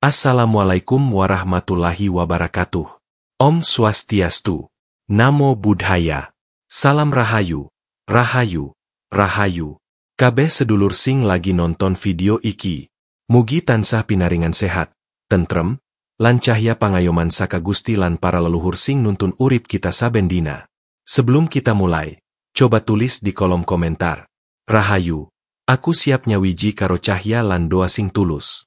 Assalamualaikum warahmatullahi wabarakatuh. Om Swastiastu. Namo Buddhaya. Salam Rahayu. Rahayu. Rahayu. Kabeh sedulur sing lagi nonton video iki. Mugi tansah pinaringan sehat, tentrem, lan cahya pangayoman saka Gusti lan para leluhur sing nuntun urip kita saben dina. Sebelum kita mulai, coba tulis di kolom komentar. Rahayu. Aku siap nyawiji karo cahya lan doa sing tulus.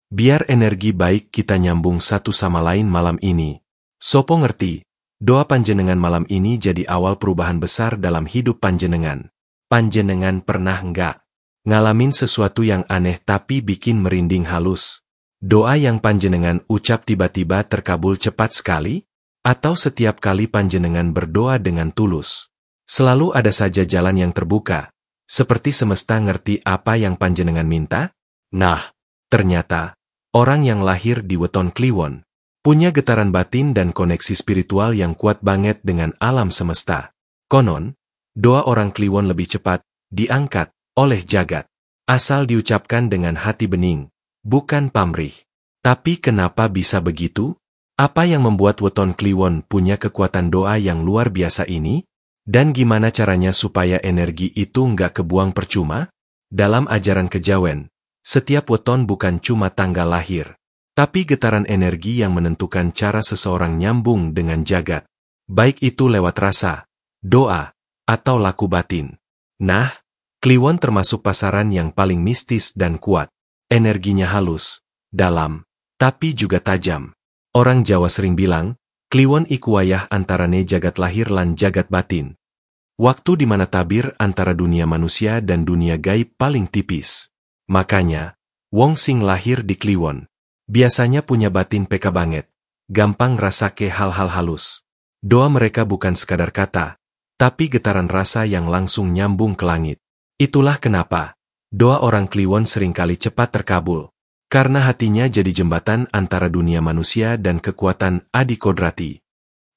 Biar energi baik kita nyambung satu sama lain malam ini. Sopo ngerti, doa panjenengan malam ini jadi awal perubahan besar dalam hidup panjenengan. Panjenengan pernah nggak ngalamin sesuatu yang aneh tapi bikin merinding halus? Doa yang panjenengan ucap tiba-tiba terkabul cepat sekali? Atau setiap kali panjenengan berdoa dengan tulus, selalu ada saja jalan yang terbuka, seperti semesta ngerti apa yang panjenengan minta? Nah, ternyata, orang yang lahir di weton Kliwon punya getaran batin dan koneksi spiritual yang kuat banget dengan alam semesta. Konon, doa orang Kliwon lebih cepat diangkat oleh jagat, asal diucapkan dengan hati bening, bukan pamrih. Tapi kenapa bisa begitu? Apa yang membuat weton Kliwon punya kekuatan doa yang luar biasa ini? Dan gimana caranya supaya energi itu nggak kebuang percuma? Dalam ajaran kejawen, setiap weton bukan cuma tanggal lahir, tapi getaran energi yang menentukan cara seseorang nyambung dengan jagat, baik itu lewat rasa, doa, atau laku batin. Nah, Kliwon termasuk pasaran yang paling mistis dan kuat. Energinya halus, dalam, tapi juga tajam. Orang Jawa sering bilang, Kliwon iku wayah antarane jagat lahir lan jagat batin. Waktu di mana tabir antara dunia manusia dan dunia gaib paling tipis. Makanya, wong sing lahir di Kliwon biasanya punya batin peka banget, gampang ngrasake hal-hal halus. Doa mereka bukan sekadar kata, tapi getaran rasa yang langsung nyambung ke langit. Itulah kenapa doa orang Kliwon seringkali cepat terkabul, karena hatinya jadi jembatan antara dunia manusia dan kekuatan Adi Kodrati.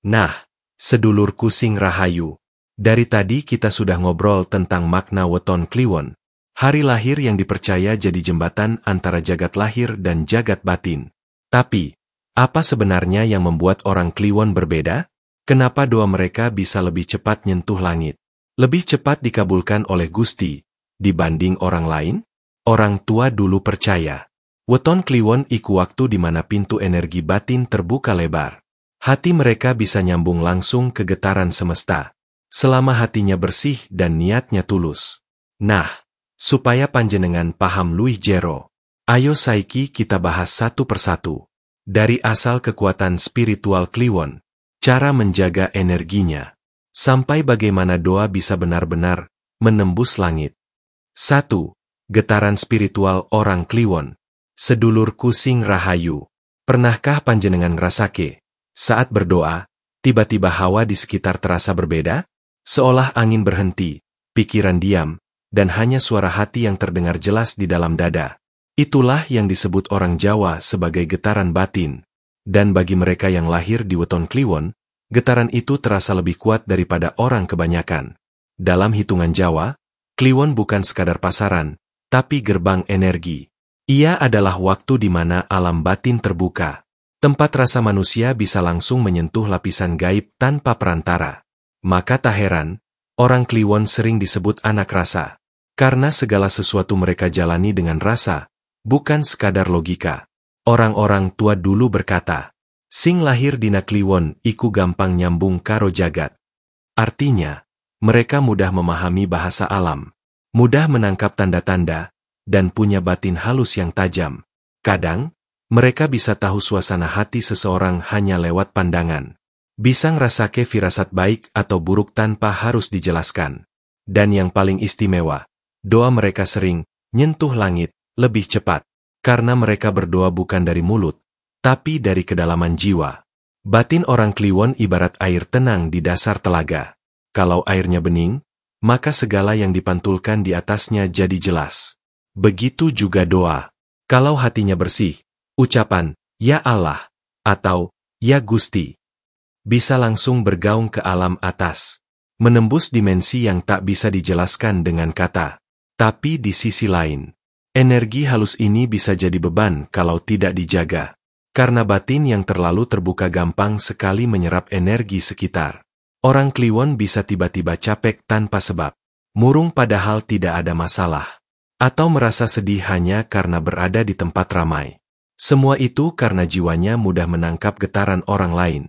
Nah, sedulurku sing rahayu, dari tadi kita sudah ngobrol tentang makna weton Kliwon. Hari lahir yang dipercaya jadi jembatan antara jagat lahir dan jagat batin. Tapi, apa sebenarnya yang membuat orang Kliwon berbeda? Kenapa doa mereka bisa lebih cepat nyentuh langit? Lebih cepat dikabulkan oleh Gusti, dibanding orang lain? Orang tua dulu percaya, weton Kliwon iku waktu di mana pintu energi batin terbuka lebar. Hati mereka bisa nyambung langsung ke getaran semesta, selama hatinya bersih dan niatnya tulus. Nah, supaya panjenengan paham luwih jero, ayo saiki kita bahas satu persatu. Dari asal kekuatan spiritual Kliwon, cara menjaga energinya, sampai bagaimana doa bisa benar-benar menembus langit. 1. Getaran spiritual orang Kliwon. Sedulurku sing rahayu, pernahkah panjenengan ngrasake, saat berdoa, tiba-tiba hawa di sekitar terasa berbeda? Seolah angin berhenti, pikiran diam, dan hanya suara hati yang terdengar jelas di dalam dada. Itulah yang disebut orang Jawa sebagai getaran batin. Dan bagi mereka yang lahir di weton Kliwon, getaran itu terasa lebih kuat daripada orang kebanyakan. Dalam hitungan Jawa, Kliwon bukan sekadar pasaran, tapi gerbang energi. Ia adalah waktu di mana alam batin terbuka. Tempat rasa manusia bisa langsung menyentuh lapisan gaib tanpa perantara. Maka tak heran, orang Kliwon sering disebut anak rasa. Karena segala sesuatu mereka jalani dengan rasa, bukan sekadar logika. Orang-orang tua dulu berkata, sing lahir dina Kliwon iku gampang nyambung karo jagat. Artinya, mereka mudah memahami bahasa alam, mudah menangkap tanda-tanda, dan punya batin halus yang tajam. Kadang, mereka bisa tahu suasana hati seseorang hanya lewat pandangan. Bisa ngerasake firasat baik atau buruk tanpa harus dijelaskan. Dan yang paling istimewa, doa mereka sering nyentuh langit lebih cepat, karena mereka berdoa bukan dari mulut, tapi dari kedalaman jiwa. Batin orang Kliwon ibarat air tenang di dasar telaga. Kalau airnya bening, maka segala yang dipantulkan di atasnya jadi jelas. Begitu juga doa. Kalau hatinya bersih, ucapan, Ya Allah, atau Ya Gusti, bisa langsung bergaung ke alam atas, menembus dimensi yang tak bisa dijelaskan dengan kata. Tapi di sisi lain, Energi halus ini bisa jadi beban kalau tidak dijaga. Karena batin yang terlalu terbuka gampang sekali menyerap energi sekitar. Orang Kliwon bisa tiba-tiba capek tanpa sebab. Murung padahal tidak ada masalah. Atau merasa sedih hanya karena berada di tempat ramai. Semua itu karena jiwanya mudah menangkap getaran orang lain.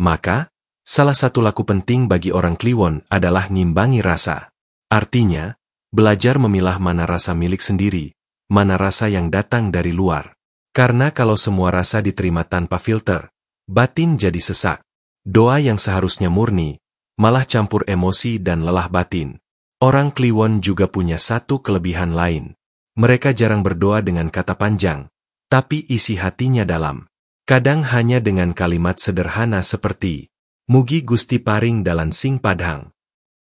Maka, salah satu laku penting bagi orang Kliwon adalah ngimbangi rasa. Artinya, belajar memilah mana rasa milik sendiri, mana rasa yang datang dari luar. Karena kalau semua rasa diterima tanpa filter, batin jadi sesak. Doa yang seharusnya murni, malah campur emosi dan lelah batin. Orang Kliwon juga punya satu kelebihan lain. Mereka jarang berdoa dengan kata panjang, tapi isi hatinya dalam. Kadang hanya dengan kalimat sederhana seperti, Mugi Gusti paring dalan sing padhang.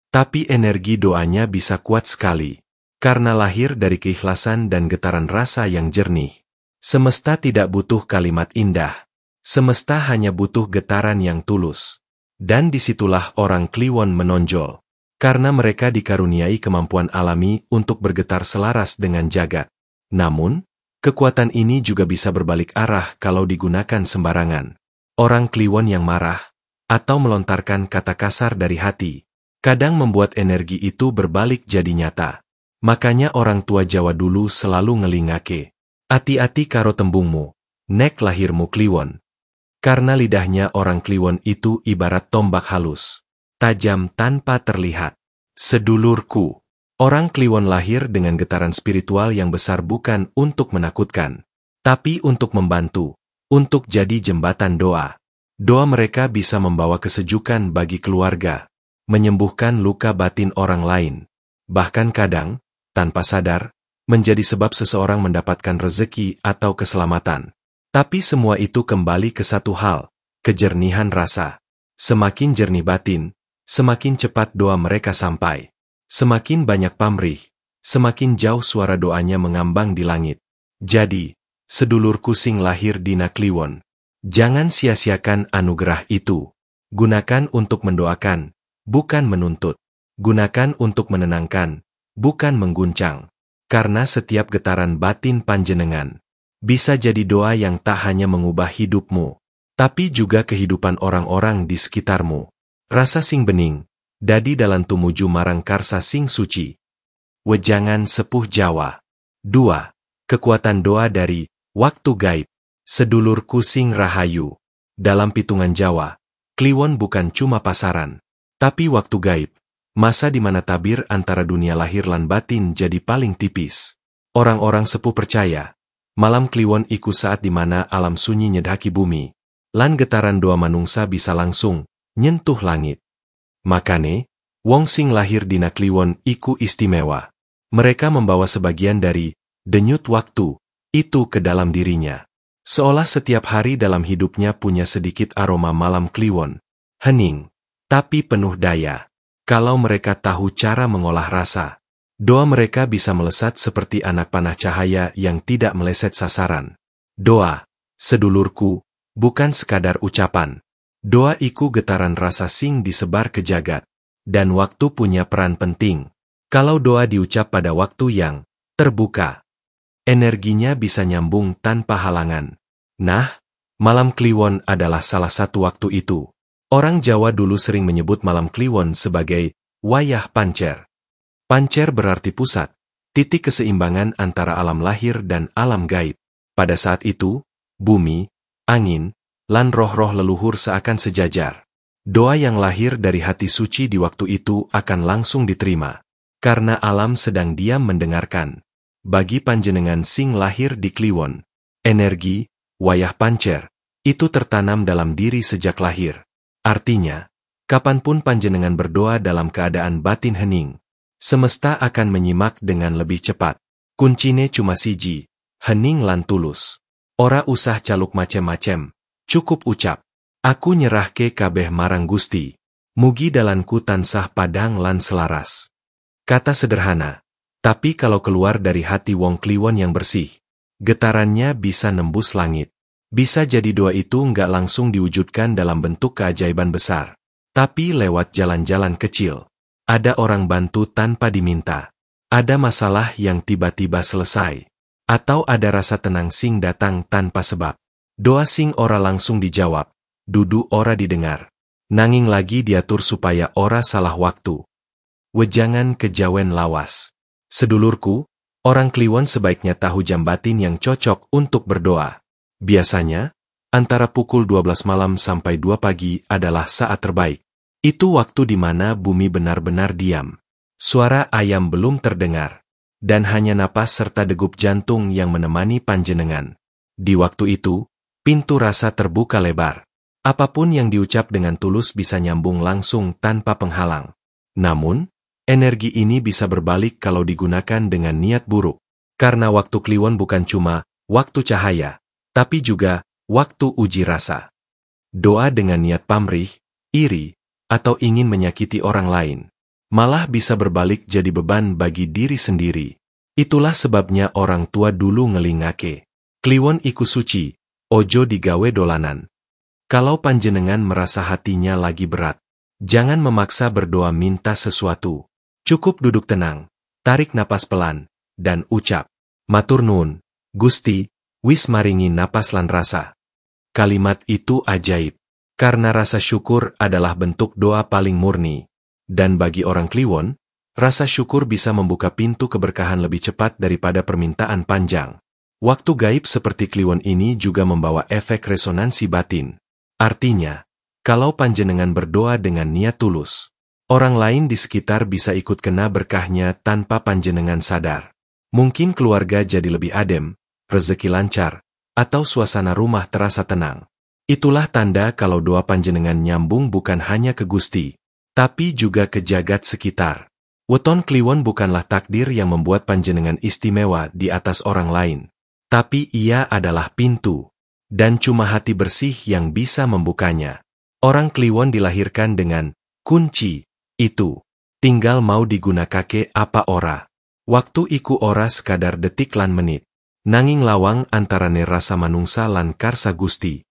Tapi energi doanya bisa kuat sekali, karena lahir dari keikhlasan dan getaran rasa yang jernih. Semesta tidak butuh kalimat indah. Semesta hanya butuh getaran yang tulus. Dan disitulah orang Kliwon menonjol. Karena mereka dikaruniai kemampuan alami untuk bergetar selaras dengan jagat. Namun, kekuatan ini juga bisa berbalik arah kalau digunakan sembarangan. Orang Kliwon yang marah, atau melontarkan kata kasar dari hati, kadang membuat energi itu berbalik jadi nyata. Makanya orang tua Jawa dulu selalu ngelingake. Ati-ati karo tembungmu, nek lahirmu Kliwon. Karena lidahnya orang Kliwon itu ibarat tombak halus. Tajam tanpa terlihat. Sedulurku. Orang Kliwon lahir dengan getaran spiritual yang besar bukan untuk menakutkan, tapi untuk membantu, untuk jadi jembatan doa. Doa mereka bisa membawa kesejukan bagi keluarga, menyembuhkan luka batin orang lain, bahkan kadang, tanpa sadar, menjadi sebab seseorang mendapatkan rezeki atau keselamatan. Tapi semua itu kembali ke satu hal, kejernihan rasa. Semakin jernih batin, semakin cepat doa mereka sampai. Semakin banyak pamrih, semakin jauh suara doanya mengambang di langit. Jadi, sedulurku sing lahir dina Kliwon, jangan sia-siakan anugerah itu. Gunakan untuk mendoakan, bukan menuntut. Gunakan untuk menenangkan, bukan mengguncang. Karena setiap getaran batin panjenengan bisa jadi doa yang tak hanya mengubah hidupmu, tapi juga kehidupan orang-orang di sekitarmu. Rasa sing bening, dadi dalan tumuju marang karsa sing suci. Wejangan Sepuh Jawa. 2. Kekuatan doa dari waktu gaib. Sedulurku sing rahayu. Dalam pitungan Jawa, Kliwon bukan cuma pasaran, tapi waktu gaib. Masa di mana tabir antara dunia lahir lan batin jadi paling tipis. Orang-orang sepuh percaya, malam Kliwon iku saat di mana alam sunyi nyedhaki bumi, lan getaran doa manungsa bisa langsung nyentuh langit. Makane, wong sing lahir dina Kliwon iku istimewa. Mereka membawa sebagian dari denyut waktu itu ke dalam dirinya. Seolah setiap hari dalam hidupnya punya sedikit aroma malam Kliwon. Hening, tapi penuh daya. Kalau mereka tahu cara mengolah rasa, doa mereka bisa melesat seperti anak panah cahaya yang tidak meleset sasaran. Doa, sedulurku, bukan sekadar ucapan. Doa iku getaran rasa sing disebar ke jagat. Dan waktu punya peran penting. Kalau doa diucap pada waktu yang terbuka, energinya bisa nyambung tanpa halangan. Nah, malam Kliwon adalah salah satu waktu itu. Orang Jawa dulu sering menyebut malam Kliwon sebagai wayah pancer. Pancer berarti pusat, titik keseimbangan antara alam lahir dan alam gaib. Pada saat itu, bumi, angin, lan roh-roh leluhur seakan sejajar. Doa yang lahir dari hati suci di waktu itu akan langsung diterima. Karena alam sedang diam mendengarkan. Bagi panjenengan sing lahir di Kliwon, energi, wayah pancer, itu tertanam dalam diri sejak lahir. Artinya, kapanpun panjenengan berdoa dalam keadaan batin hening, semesta akan menyimak dengan lebih cepat. Kuncine cuma siji, hening lan tulus. Ora usah caluk macem-macem. Cukup ucap, aku nyerahke kabeh marang Gusti. Mugi dalanku tansah padang lan selaras. Kata sederhana, tapi kalau keluar dari hati wong Kliwon yang bersih, getarannya bisa nembus langit. Bisa jadi doa itu nggak langsung diwujudkan dalam bentuk keajaiban besar, tapi lewat jalan-jalan kecil. Ada orang bantu tanpa diminta. Ada masalah yang tiba-tiba selesai. Atau ada rasa tenang sing datang tanpa sebab. Doa sing ora langsung dijawab, dudu ora didengar. Nanging lagi diatur supaya ora salah waktu. Wejangan kejawen lawas. Sedulurku, orang Kliwon sebaiknya tahu jam batin yang cocok untuk berdoa. Biasanya, antara pukul 12 malam sampai 2 pagi adalah saat terbaik. Itu waktu di mana bumi benar-benar diam. Suara ayam belum terdengar. Dan hanya napas serta degup jantung yang menemani panjenengan. Di waktu itu, pintu rasa terbuka lebar. Apapun yang diucap dengan tulus bisa nyambung langsung tanpa penghalang. Namun, energi ini bisa berbalik kalau digunakan dengan niat buruk. Karena waktu Kliwon bukan cuma waktu cahaya, tapi juga waktu uji rasa. Doa dengan niat pamrih, iri, atau ingin menyakiti orang lain, malah bisa berbalik jadi beban bagi diri sendiri. Itulah sebabnya orang tua dulu ngelingake. Kliwon iku suci, ojo digawe dolanan. Kalau panjenengan merasa hatinya lagi berat, jangan memaksa berdoa minta sesuatu. Cukup duduk tenang, tarik napas pelan, dan ucap, "Matur nuwun, Gusti, wis maringi napas lan rasa." Kalimat itu ajaib, karena rasa syukur adalah bentuk doa paling murni. Dan bagi orang Kliwon, rasa syukur bisa membuka pintu keberkahan lebih cepat daripada permintaan panjang. Waktu gaib seperti Kliwon ini juga membawa efek resonansi batin. Artinya, kalau panjenengan berdoa dengan niat tulus, orang lain di sekitar bisa ikut kena berkahnya tanpa panjenengan sadar. Mungkin keluarga jadi lebih adem, rezeki lancar, atau suasana rumah terasa tenang. Itulah tanda kalau doa panjenengan nyambung bukan hanya ke Gusti, tapi juga ke jagat sekitar. Weton Kliwon bukanlah takdir yang membuat panjenengan istimewa di atas orang lain, tapi ia adalah pintu, dan cuma hati bersih yang bisa membukanya. Orang Kliwon dilahirkan dengan kunci itu, tinggal mau digunakake apa ora. Waktu iku ora sekadar detik lan menit, nanging lawang antarane rasa manungsa lan karsa Gusti.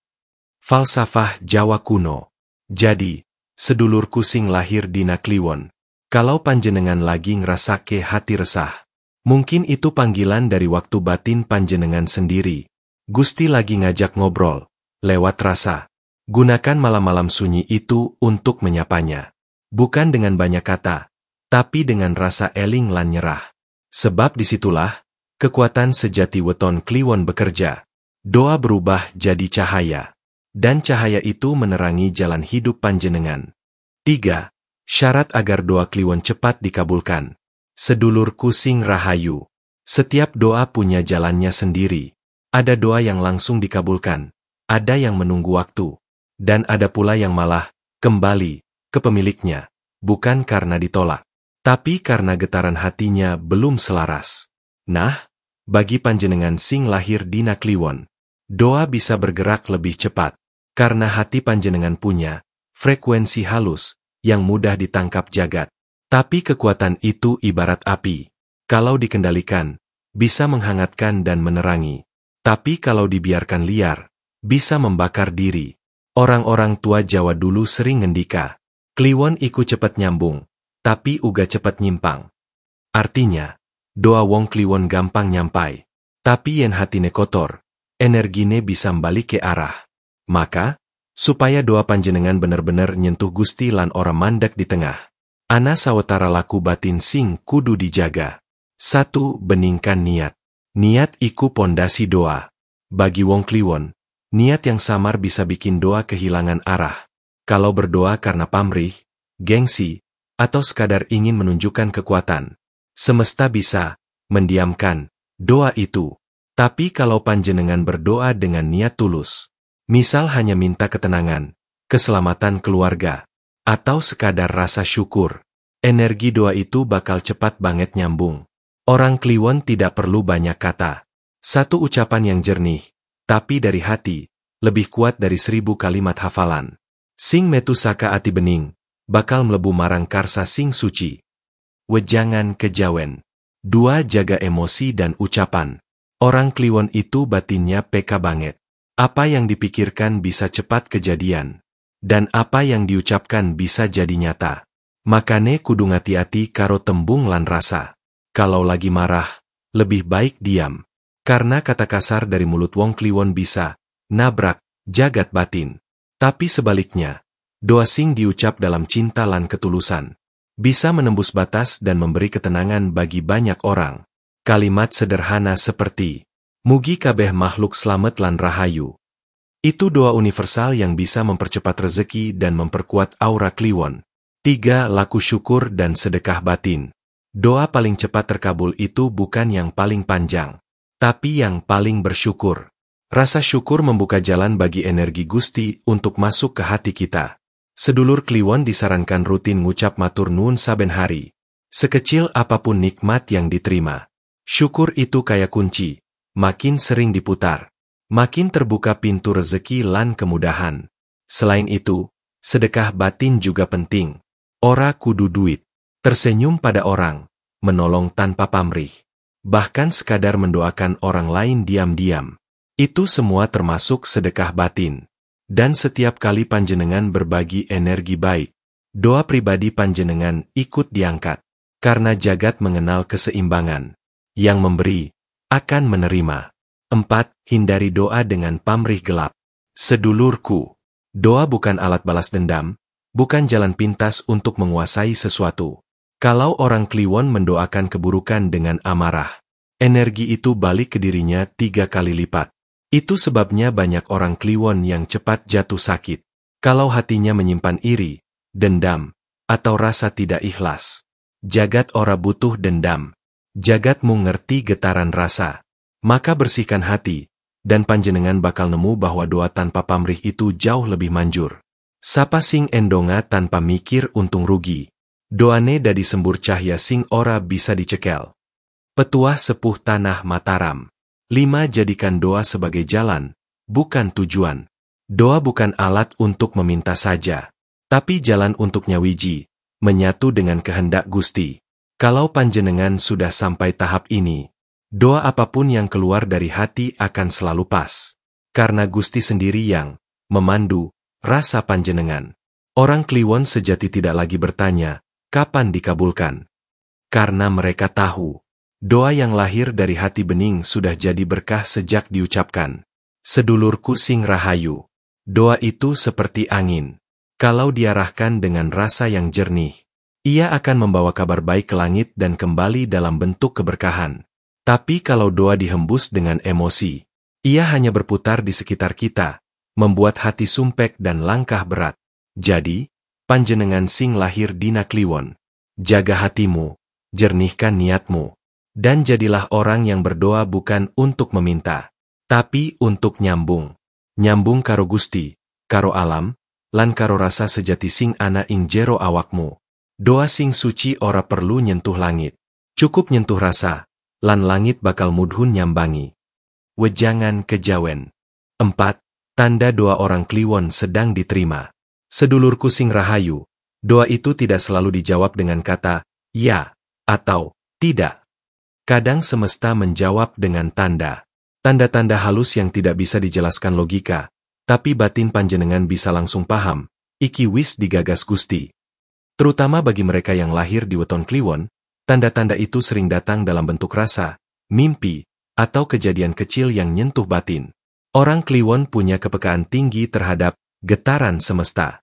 Falsafah Jawa kuno. Jadi, sedulurku sing lahir dina Kliwon, kalau panjenengan lagi ngrasake hati resah, mungkin itu panggilan dari waktu batin panjenengan sendiri. Gusti lagi ngajak ngobrol, lewat rasa. Gunakan malam-malam sunyi itu untuk menyapanya. Bukan dengan banyak kata, tapi dengan rasa eling lan nyerah. Sebab disitulah, kekuatan sejati weton Kliwon bekerja. Doa berubah jadi cahaya. Dan cahaya itu menerangi jalan hidup panjenengan. 3. Syarat agar doa Kliwon cepat dikabulkan. Sedulurku sing rahayu. Setiap doa punya jalannya sendiri. Ada doa yang langsung dikabulkan, ada yang menunggu waktu, dan ada pula yang malah kembali ke pemiliknya, bukan karena ditolak, tapi karena getaran hatinya belum selaras. Nah, bagi panjenengan sing lahir dina Kliwon, doa bisa bergerak lebih cepat, karena hati panjenengan punya frekuensi halus yang mudah ditangkap jagat. Tapi kekuatan itu ibarat api. Kalau dikendalikan, bisa menghangatkan dan menerangi. Tapi kalau dibiarkan liar, bisa membakar diri. Orang-orang tua Jawa dulu sering ngendika, Kliwon iku cepet nyambung, tapi uga cepet nyimpang. Artinya, doa wong Kliwon gampang nyampai, tapi yen hatine kotor, energine bisa mbalik ke arah. Maka, supaya doa panjenengan bener-bener nyentuh Gusti lan ora mandek di tengah, ana sawetara laku batin sing kudu dijaga. 1. Beningkan niat. Niat iku pondasi doa. Bagi wong Kliwon, niat yang samar bisa bikin doa kehilangan arah. Kalau berdoa karena pamrih, gengsi, atau sekadar ingin menunjukkan kekuatan, semesta bisa mendiamkan doa itu. Tapi kalau panjenengan berdoa dengan niat tulus, misal hanya minta ketenangan, keselamatan keluarga, atau sekadar rasa syukur, energi doa itu bakal cepat banget nyambung. Orang Kliwon tidak perlu banyak kata. Satu ucapan yang jernih, tapi dari hati, lebih kuat dari 1000 kalimat hafalan. Sing metu saka ati bening, bakal mlebu marang karsa sing suci. Wejangan kejawen. 2. Jaga emosi dan ucapan. Orang Kliwon itu batinnya peka banget. Apa yang dipikirkan bisa cepat kejadian. Dan apa yang diucapkan bisa jadi nyata. Makane kudu ngati-ati karo tembung lan rasa. Kalau lagi marah, lebih baik diam. Karena kata kasar dari mulut Wong Kliwon bisa nabrak jagat batin. Tapi sebaliknya, doa sing diucap dalam cinta lan ketulusan, bisa menembus batas dan memberi ketenangan bagi banyak orang. Kalimat sederhana seperti, mugi kabeh makhluk slamet lan rahayu. Itu doa universal yang bisa mempercepat rezeki dan memperkuat aura Kliwon. 3. Laku syukur dan sedekah batin. Doa paling cepat terkabul itu bukan yang paling panjang, tapi yang paling bersyukur. Rasa syukur membuka jalan bagi energi Gusti untuk masuk ke hati kita. Sedulur Kliwon disarankan rutin ngucap matur nuwun saben hari. Sekecil apapun nikmat yang diterima, syukur itu kayak kunci, makin sering diputar, makin terbuka pintu rezeki lan kemudahan. Selain itu, sedekah batin juga penting. Ora kudu duit, tersenyum pada orang, menolong tanpa pamrih, bahkan sekadar mendoakan orang lain diam-diam. Itu semua termasuk sedekah batin. Dan setiap kali panjenengan berbagi energi baik, doa pribadi panjenengan ikut diangkat. Karena jagat mengenal keseimbangan. Yang memberi akan menerima. 4. Hindari doa dengan pamrih gelap. Sedulurku, doa bukan alat balas dendam, bukan jalan pintas untuk menguasai sesuatu. Kalau orang Kliwon mendoakan keburukan dengan amarah, energi itu balik ke dirinya 3 kali lipat. Itu sebabnya banyak orang Kliwon yang cepat jatuh sakit. Kalau hatinya menyimpan iri, dendam, atau rasa tidak ikhlas. Jagat ora butuh dendam. Jagatmu ngerti getaran rasa. Maka bersihkan hati, dan panjenengan bakal nemu bahwa doa tanpa pamrih itu jauh lebih manjur. Sapa sing endonga tanpa mikir untung rugi. Doane dadi sembur cahya sing ora bisa dicekel. Petuah sepuh tanah Mataram. 5. Jadikan doa sebagai jalan, bukan tujuan. Doa bukan alat untuk meminta saja, tapi jalan untuk nyawiji, menyatu dengan kehendak Gusti. Kalau panjenengan sudah sampai tahap ini, doa apapun yang keluar dari hati akan selalu pas. Karena Gusti sendiri yang memandu rasa panjenengan. Orang Kliwon sejati tidak lagi bertanya, kapan dikabulkan? Karena mereka tahu, doa yang lahir dari hati bening sudah jadi berkah sejak diucapkan. Sedulurku sing rahayu, doa itu seperti angin. Kalau diarahkan dengan rasa yang jernih, ia akan membawa kabar baik ke langit dan kembali dalam bentuk keberkahan. Tapi kalau doa dihembus dengan emosi, ia hanya berputar di sekitar kita, membuat hati sumpek dan langkah berat. Jadi, panjenengan sing lahir dina Kliwon, jaga hatimu, jernihkan niatmu, dan jadilah orang yang berdoa bukan untuk meminta, tapi untuk nyambung. Nyambung karo Gusti, karo alam, lan karo rasa sejati sing ana ing jero awakmu. Doa sing suci ora perlu nyentuh langit. Cukup nyentuh rasa, lan langit bakal mudhun nyambangi. Wejangan kejawen. 4. Tanda doa orang Kliwon sedang diterima. Sedulurku sing rahayu, doa itu tidak selalu dijawab dengan kata, ya, atau, tidak. Kadang semesta menjawab dengan tanda. Tanda-tanda halus yang tidak bisa dijelaskan logika, tapi batin panjenengan bisa langsung paham, iki wis digagas Gusti. Terutama bagi mereka yang lahir di weton Kliwon, tanda-tanda itu sering datang dalam bentuk rasa, mimpi, atau kejadian kecil yang nyentuh batin. Orang Kliwon punya kepekaan tinggi terhadap getaran semesta.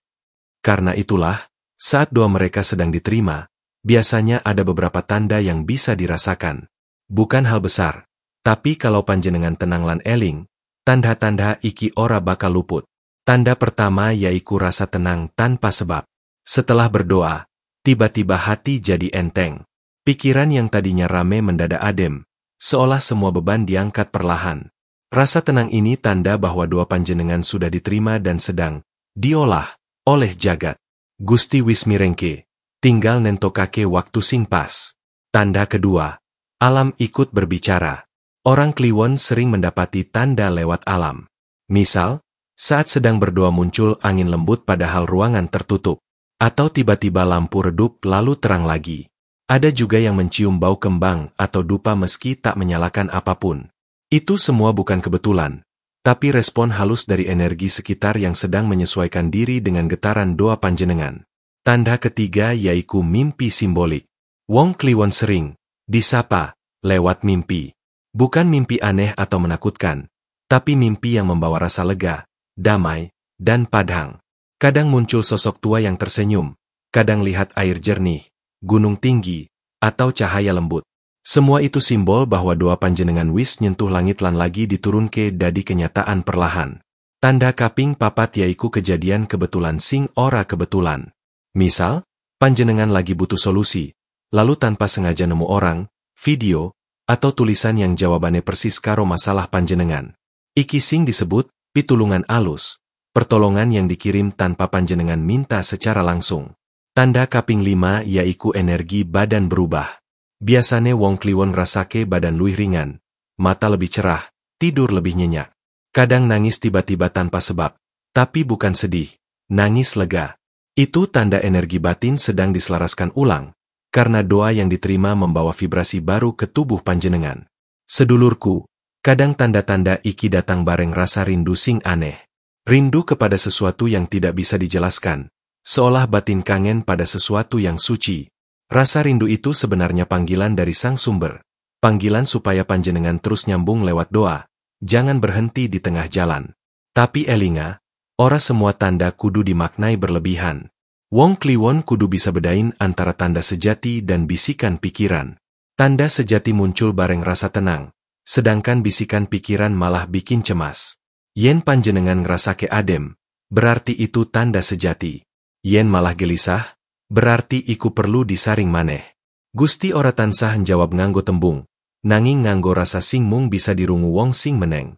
Karena itulah, saat doa mereka sedang diterima, biasanya ada beberapa tanda yang bisa dirasakan. Bukan hal besar, tapi kalau panjenengan tenang lan eling, tanda-tanda iki ora bakal luput. Tanda pertama yaiku rasa tenang tanpa sebab. Setelah berdoa, tiba-tiba hati jadi enteng. Pikiran yang tadinya rame mendadak adem, seolah semua beban diangkat perlahan. Rasa tenang ini tanda bahwa doa panjenengan sudah diterima dan sedang diolah oleh jagat. Gusti wis mirengke, tinggal nentokake waktu sing pas. Tanda kedua, alam ikut berbicara. Orang Kliwon sering mendapati tanda lewat alam. Misal, saat sedang berdoa muncul angin lembut padahal ruangan tertutup. Atau tiba-tiba lampu redup lalu terang lagi. Ada juga yang mencium bau kembang atau dupa meski tak menyalakan apapun. Itu semua bukan kebetulan, tapi respon halus dari energi sekitar yang sedang menyesuaikan diri dengan getaran doa panjenengan. Tanda ketiga yaitu mimpi simbolik. Wong Kliwon sering disapa lewat mimpi. Bukan mimpi aneh atau menakutkan, tapi mimpi yang membawa rasa lega, damai, dan padhang. Kadang muncul sosok tua yang tersenyum, kadang lihat air jernih, gunung tinggi, atau cahaya lembut. Semua itu simbol bahwa doa panjenengan wis nyentuh langit lan lagi diturunke dadi kenyataan perlahan. Tanda kaping papat yaiku kejadian kebetulan sing ora kebetulan. Misal, panjenengan lagi butuh solusi, lalu tanpa sengaja nemu orang, video, atau tulisan yang jawabannya persis karo masalah panjenengan. Iki sing disebut pitulungan alus, pertolongan yang dikirim tanpa panjenengan minta secara langsung. Tanda kaping 5 yaiku energi badan berubah. Biasane wong kliwon ngrasake badan luwih ringan, mata lebih cerah, tidur lebih nyenyak. Kadang nangis tiba-tiba tanpa sebab, tapi bukan sedih, nangis lega. Itu tanda energi batin sedang diselaraskan ulang, karena doa yang diterima membawa vibrasi baru ke tubuh panjenengan. Sedulurku, kadang tanda-tanda iki datang bareng rasa rindu sing aneh. Rindu kepada sesuatu yang tidak bisa dijelaskan, seolah batin kangen pada sesuatu yang suci. Rasa rindu itu sebenarnya panggilan dari Sang Sumber, panggilan supaya panjenengan terus nyambung lewat doa, jangan berhenti di tengah jalan. Tapi elinga, ora semua tanda kudu dimaknai berlebihan. Wong kliwon kudu bisa bedain antara tanda sejati dan bisikan pikiran. Tanda sejati muncul bareng rasa tenang, sedangkan bisikan pikiran malah bikin cemas. Yen panjenengan ngrasake adem, berarti itu tanda sejati. Yen malah gelisah, berarti iku perlu disaring maneh. Gusti ora tansah njawab nganggo tembung, nanging nganggo rasa sing mung bisa dirungu wong sing meneng.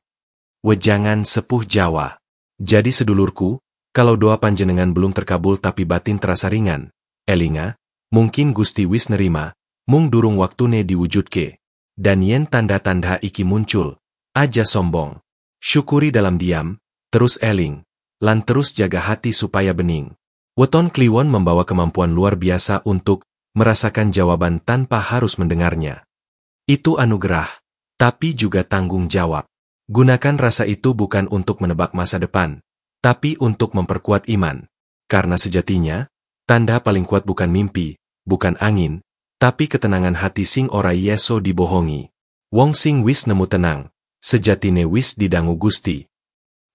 Wejangan sepuh Jawa. Jadi sedulurku, kalau doa panjenengan belum terkabul tapi batin terasa ringan, elinga, mungkin Gusti wis nerima, mung durung waktune diwujudke. Dan yen tanda-tanda iki muncul, aja sombong. Syukuri dalam diam, terus eling, lan terus jaga hati supaya bening. Weton kliwon membawa kemampuan luar biasa untuk merasakan jawaban tanpa harus mendengarnya. Itu anugerah, tapi juga tanggung jawab. Gunakan rasa itu bukan untuk menebak masa depan, tapi untuk memperkuat iman. Karena sejatinya, tanda paling kuat bukan mimpi, bukan angin, tapi ketenangan hati sing ora yeso dibohongi. Wong sing wis nemu tenang, sejatine wis didangu Gusti.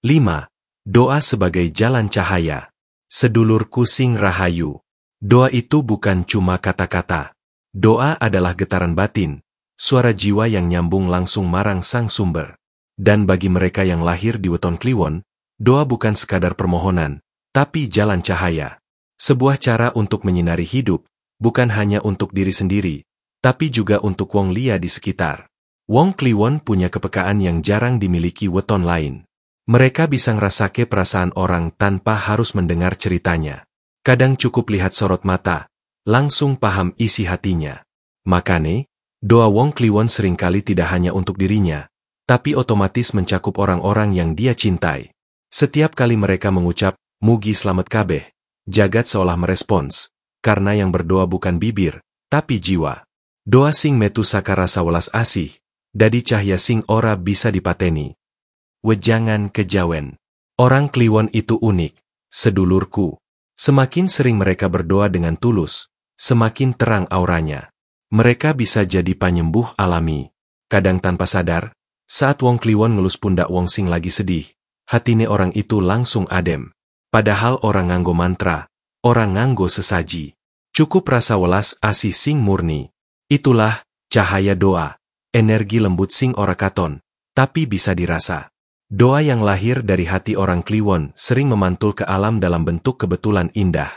5. Doa sebagai jalan cahaya. Sedulurku sing rahayu. Doa itu bukan cuma kata-kata. Doa adalah getaran batin, suara jiwa yang nyambung langsung marang Sang Sumber. Dan bagi mereka yang lahir di weton kliwon, doa bukan sekadar permohonan, tapi jalan cahaya. Sebuah cara untuk menyinari hidup, bukan hanya untuk diri sendiri, tapi juga untuk wong liya di sekitar. Wong kliwon punya kepekaan yang jarang dimiliki weton lain. Mereka bisa ngerasake perasaan orang tanpa harus mendengar ceritanya. Kadang cukup lihat sorot mata, langsung paham isi hatinya. Makane, doa wong kliwon seringkali tidak hanya untuk dirinya, tapi otomatis mencakup orang-orang yang dia cintai. Setiap kali mereka mengucap, mugi slamet kabeh, jagat seolah merespons, karena yang berdoa bukan bibir, tapi jiwa. Doa sing metu saka rasa welas asih, dadi cahya sing ora bisa dipateni. Wejangan kejawen. Orang kliwon itu unik, sedulurku. Semakin sering mereka berdoa dengan tulus, semakin terang auranya. Mereka bisa jadi penyembuh alami. Kadang tanpa sadar, saat wong kliwon ngelus pundak wong sing lagi sedih, hatine orang itu langsung adem. Padahal orang nganggo mantra, orang nganggo sesaji. Cukup rasa welas asih sing murni. Itulah cahaya doa, energi lembut sing ora katon, tapi bisa dirasa. Doa yang lahir dari hati orang kliwon sering memantul ke alam dalam bentuk kebetulan indah.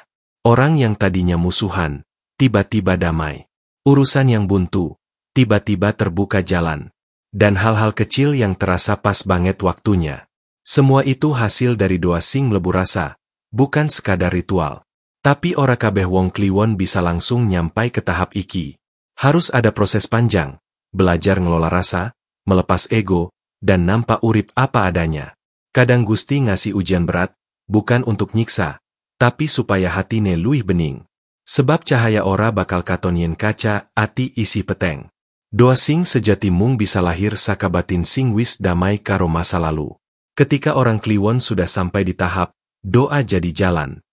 Orang yang tadinya musuhan, tiba-tiba damai. Urusan yang buntu, tiba-tiba terbuka jalan. Dan hal-hal kecil yang terasa pas banget waktunya. Semua itu hasil dari doa sing mlebu rasa, bukan sekadar ritual. Tapi ora kabeh wong kliwon bisa langsung nyampai ke tahap iki. Harus ada proses panjang, belajar ngelola rasa, melepas ego, dan nampak urip apa adanya. Kadang Gusti ngasih ujian berat, bukan untuk nyiksa, tapi supaya hatine luwih bening. Sebab cahaya ora bakal katon yen kaca ati isi peteng. Doa sing sejati mung bisa lahir saka batin sing wis damai karo masa lalu. Ketika orang kliwon sudah sampai di tahap, doa jadi jalan.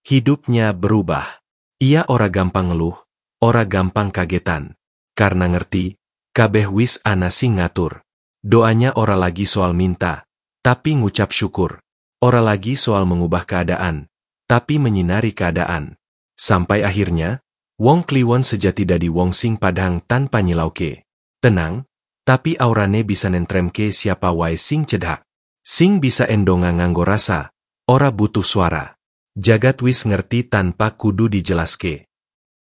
Hidupnya berubah. Ia ora gampang ngeluh, ora gampang kagetan. Karena ngerti, kabeh wis ana sing ngatur. Doanya ora lagi soal minta, tapi ngucap syukur. Ora lagi soal mengubah keadaan, tapi menyinari keadaan. Sampai akhirnya, wong kliwon sejati dadi wong sing padhang tanpa nyilauke. Tenang, tapi aurane bisa nentremke siapa wae sing cedhak. Sing bisa endonga nganggo rasa, ora butuh suara. Jagat wis ngerti tanpa kudu dijelaske.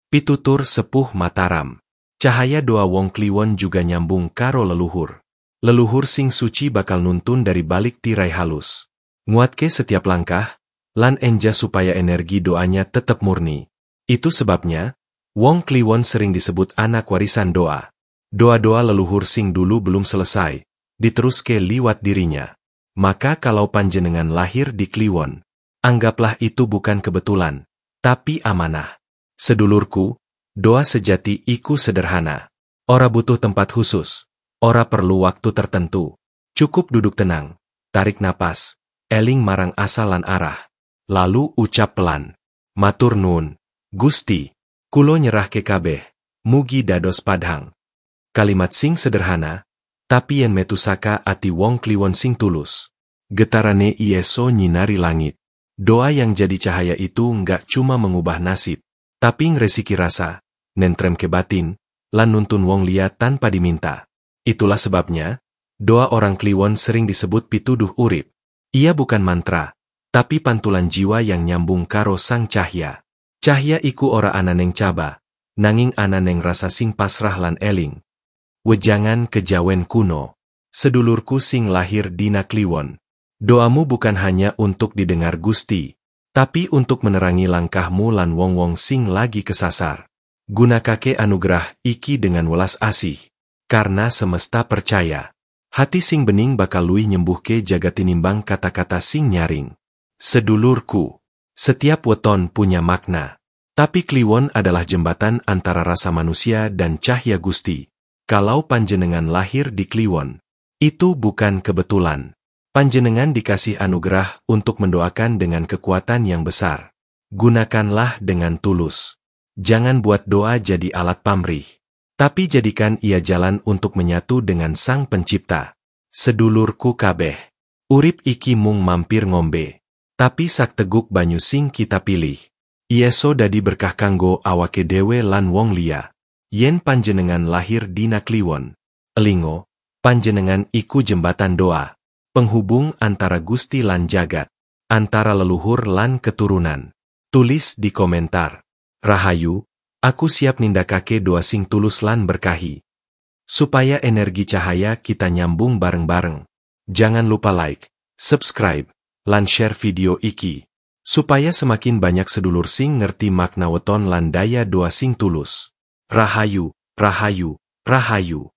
Pitutur Sepuh Mataram. Cahaya doa wong kliwon juga nyambung karo leluhur. Leluhur sing suci bakal nuntun dari balik tirai halus. Nguatke setiap langkah, lan enja supaya energi doanya tetap murni. Itu sebabnya, wong kliwon sering disebut anak warisan doa. Doa-doa leluhur sing dulu belum selesai, diteruske liwat dirinya. Maka kalau panjenengan lahir di Kliwon, anggaplah itu bukan kebetulan, tapi amanah. Sedulurku, doa sejati iku sederhana. Ora butuh tempat khusus, ora perlu waktu tertentu. Cukup duduk tenang, tarik napas, eling marang asal lan arah. Lalu ucap pelan. Matur nuwun, Gusti, kulo nyerahke kabeh, mugi dados padhang. Kalimat sing sederhana, tapi yen metusaka ati wong kliwon sing tulus. Getarane ieso nyinari langit. Doa yang jadi cahaya itu nggak cuma mengubah nasib, tapi ngresiki rasa, nentremke batin, lan nuntun wong liya tanpa diminta. Itulah sebabnya, doa orang kliwon sering disebut pituduh urip. Ia bukan mantra, tapi pantulan jiwa yang nyambung karo sang cahya. Cahya iku ora ana neng caba, nanging ana neng rasa sing pasrah lan eling. Wejangan kejawen kuno. Sedulurku sing lahir dina Kliwon. Doamu bukan hanya untuk didengar Gusti, tapi untuk menerangi langkahmu lan wong-wong sing lagi kesasar. Gunakake anugerah iki dengan welas asih, karena semesta percaya. Hati sing bening bakal luwih nyembuhke jagat tinimbang kata-kata sing nyaring. Sedulurku, setiap weton punya makna. Tapi Kliwon adalah jembatan antara rasa manusia dan cahya Gusti. Kalau panjenengan lahir di Kliwon, itu bukan kebetulan. Panjenengan dikasih anugerah untuk mendoakan dengan kekuatan yang besar. Gunakanlah dengan tulus. Jangan buat doa jadi alat pamrih, tapi jadikan ia jalan untuk menyatu dengan Sang Pencipta. Sedulurku kabeh, urip iki mung mampir ngombe, tapi sak teguk banyu sing kita pilih. Ieso dadi berkah kanggo awake dewe lan wong liya. Yen panjenengan lahir dina Kliwon, elingo, panjenengan iku jembatan doa, penghubung antara Gusti lan jagat, antara leluhur lan keturunan. Tulis di komentar. Rahayu, aku siap nindakake doa sing tulus lan berkahi. Supaya energi cahaya kita nyambung bareng-bareng. Jangan lupa like, subscribe, lan share video iki. Supaya semakin banyak sedulur sing ngerti makna weton lan daya doa sing tulus. Rahayu, rahayu, rahayu.